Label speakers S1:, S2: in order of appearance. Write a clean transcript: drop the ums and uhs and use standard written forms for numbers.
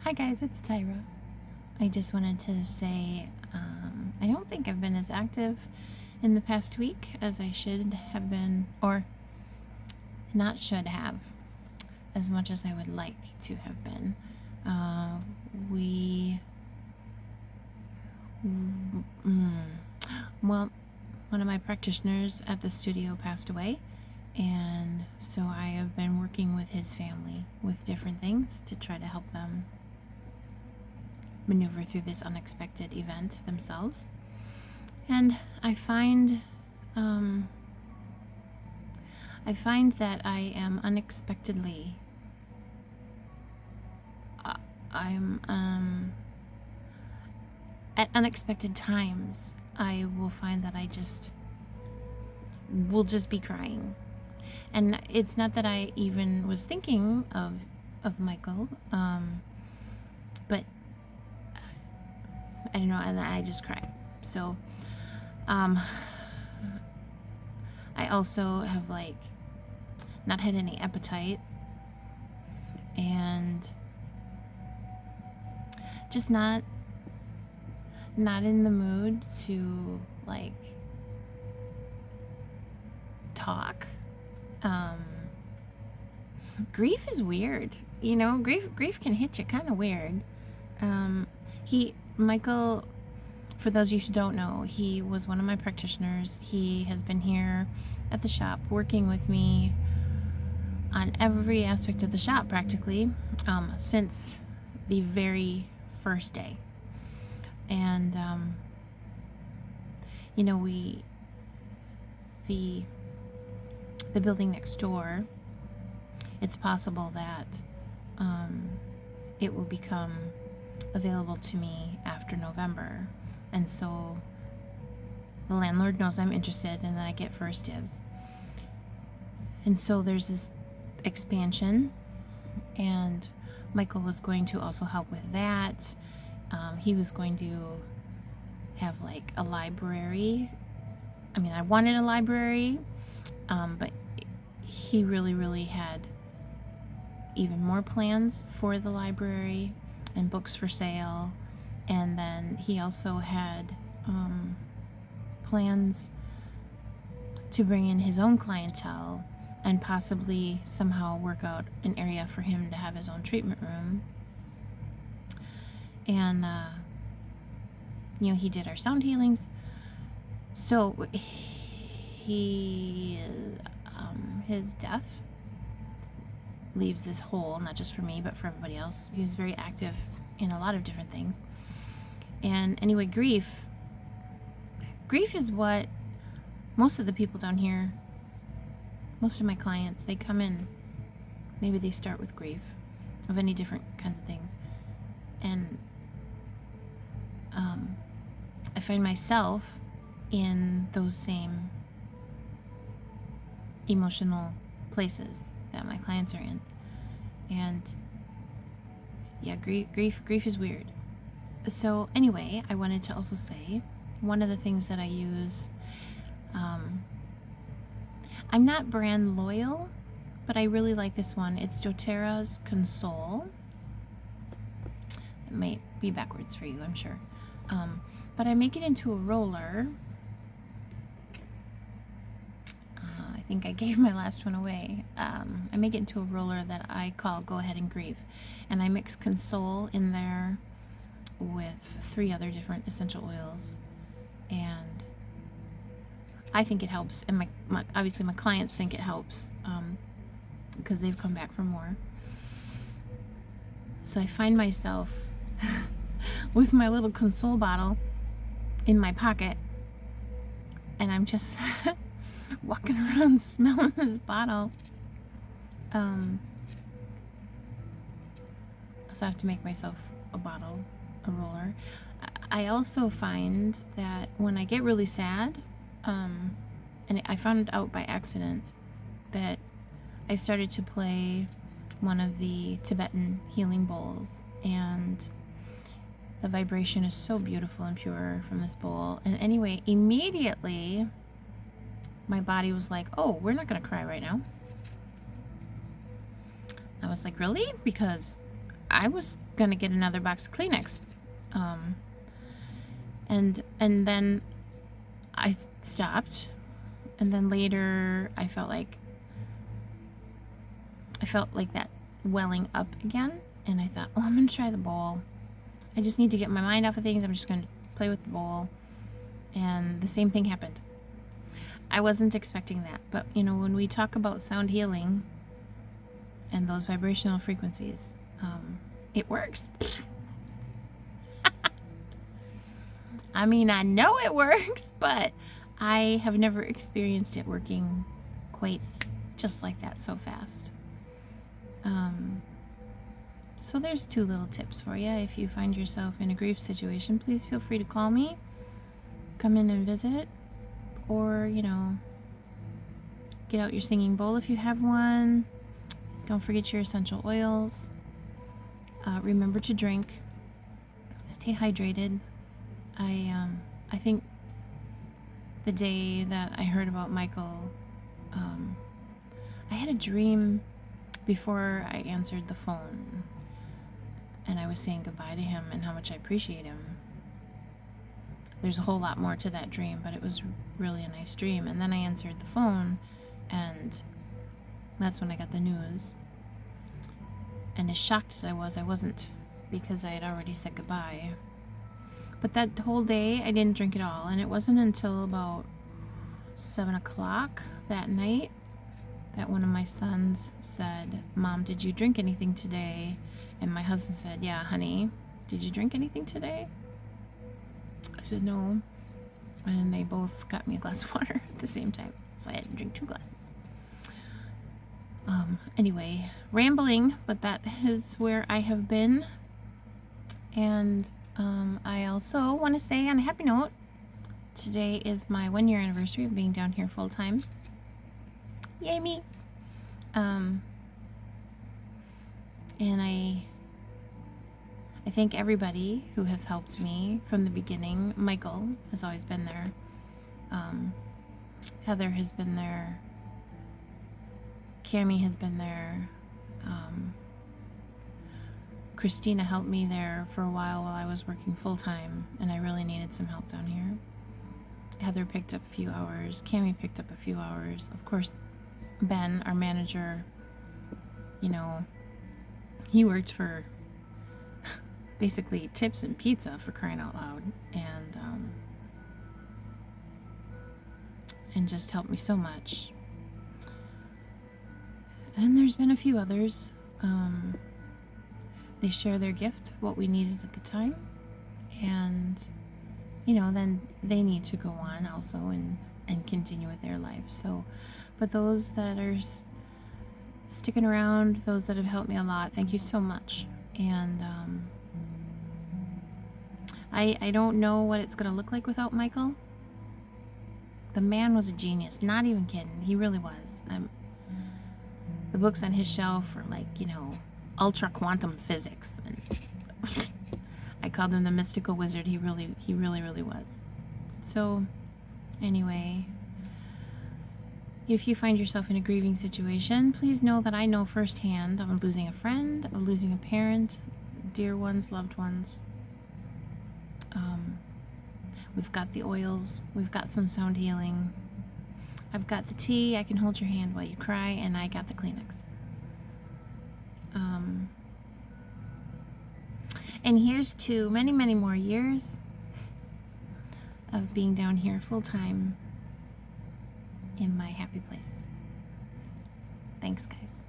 S1: Hi guys, it's Tyra. I just wanted to say I don't think I've been as active in the past week as I should have been, or not should have, as much as I would like to have been. Well, one of my practitioners at the studio passed away, and so I have been working with his family with different things to try to help them maneuver through this unexpected event themselves. And I find that I am unexpectedly at unexpected times I will find that I will just be crying. And it's not that I even was thinking of Michael, but I don't know, and I just cry. So I also have not had any appetite and just not in the mood to talk. Grief is weird, grief can hit you kind of weird. Michael, for those of you who don't know, he was one of my practitioners. He has been here at the shop working with me on every aspect of the shop practically since the very first day. And the building next door, it's possible that it will become available to me after November, and so the landlord knows I'm interested, and then I get first dibs. And so there's this expansion, and Michael was going to also help with that. He was going to have a library. I mean, I wanted a library, but he really had even more plans for the library and books for sale. And then he also had plans to bring in his own clientele and possibly somehow work out an area for him to have his own treatment room. And he did our sound healings. So his death leaves this hole, not just for me, but for everybody else. He was very active in a lot of different things. And anyway, grief is what most of the people down here, most of my clients, they come in, maybe they start with grief of any different kinds of things. And I find myself in those same emotional places that my clients are in. And yeah, grief is weird. So anyway, I wanted to also say one of the things that I use, I'm not brand loyal, but I really like this one. It's doTERRA's Console. It might be backwards for you, I'm sure. But I make it into a roller. I think I gave my last one away. I make it into a roller that I call Go Ahead and Grieve. And I mix Console in there with 3 other different essential oils. And I think it helps. And obviously my clients think it helps because they've come back for more. So I find myself with my little Console bottle in my pocket, and I'm just walking around smelling this bottle. So I have to make myself a roller. I also find that when I get really sad, and I found out by accident that I started to play one of the Tibetan healing bowls, and the vibration is so beautiful and pure from this bowl. And anyway, immediately my body was like, oh, we're not going to cry right now. I was like, really? Because I was gonna get another box of Kleenex. And then I stopped, and then later I felt like that welling up again, and I thought, oh, I'm gonna try the bowl. I just need to get my mind off of things. I'm just gonna play with the bowl. And the same thing happened. I wasn't expecting that, but when we talk about sound healing and those vibrational frequencies, it works. I mean, I know it works, but I have never experienced it working quite just like that so fast. So there's 2 little tips for you. If you find yourself in a grief situation, please feel free to call me, come in and visit, or, get out your singing bowl if you have one. Don't forget your essential oils. Remember to drink. Stay hydrated. I think the day that I heard about Michael, I had a dream before I answered the phone, and I was saying goodbye to him and how much I appreciate him. There's a whole lot more to that dream, but it was really a nice dream. And then I answered the phone, and that's when I got the news. And as shocked as I wasn't, because I had already said goodbye. But that whole day, I didn't drink at all, and it wasn't until about 7 o'clock that night that one of my sons said, "Mom, did you drink anything today?" And my husband said, "Yeah, honey, did you drink anything today?" I said, "No." And they both got me a glass of water at the same time, so I had to drink 2 glasses. Anyway, rambling, but that is where I have been. And I also want to say, on a happy note, today is my 1-year anniversary of being down here full time. Yay me! And I thank everybody who has helped me from the beginning. Michael has always been there. Heather has been there. Cammie has been there. Christina helped me there for a while I was working full time, and I really needed some help down here. Heather picked up a few hours. Cammie picked up a few hours. Of course, Ben, our manager, he worked for basically tips and pizza, for crying out loud, and just helped me so much. And there's been a few others. They share their gift, what we needed at the time, and then they need to go on also and continue with their lives. So, but those that are sticking around, those that have helped me a lot, thank you so much. And I don't know what it's going to look like without Michael. The man was a genius, not even kidding. He really was. The books on his shelf are like, ultra quantum physics, and I called him the mystical wizard. He really was. So anyway, if you find yourself in a grieving situation, please know that I know firsthand of losing a friend, of losing a parent, dear ones, loved ones. We've got the oils, we've got some sound healing, I've got the tea, I can hold your hand while you cry, and I got the Kleenex. And here's to many, many more years of being down here full time in my happy place. Thanks, guys.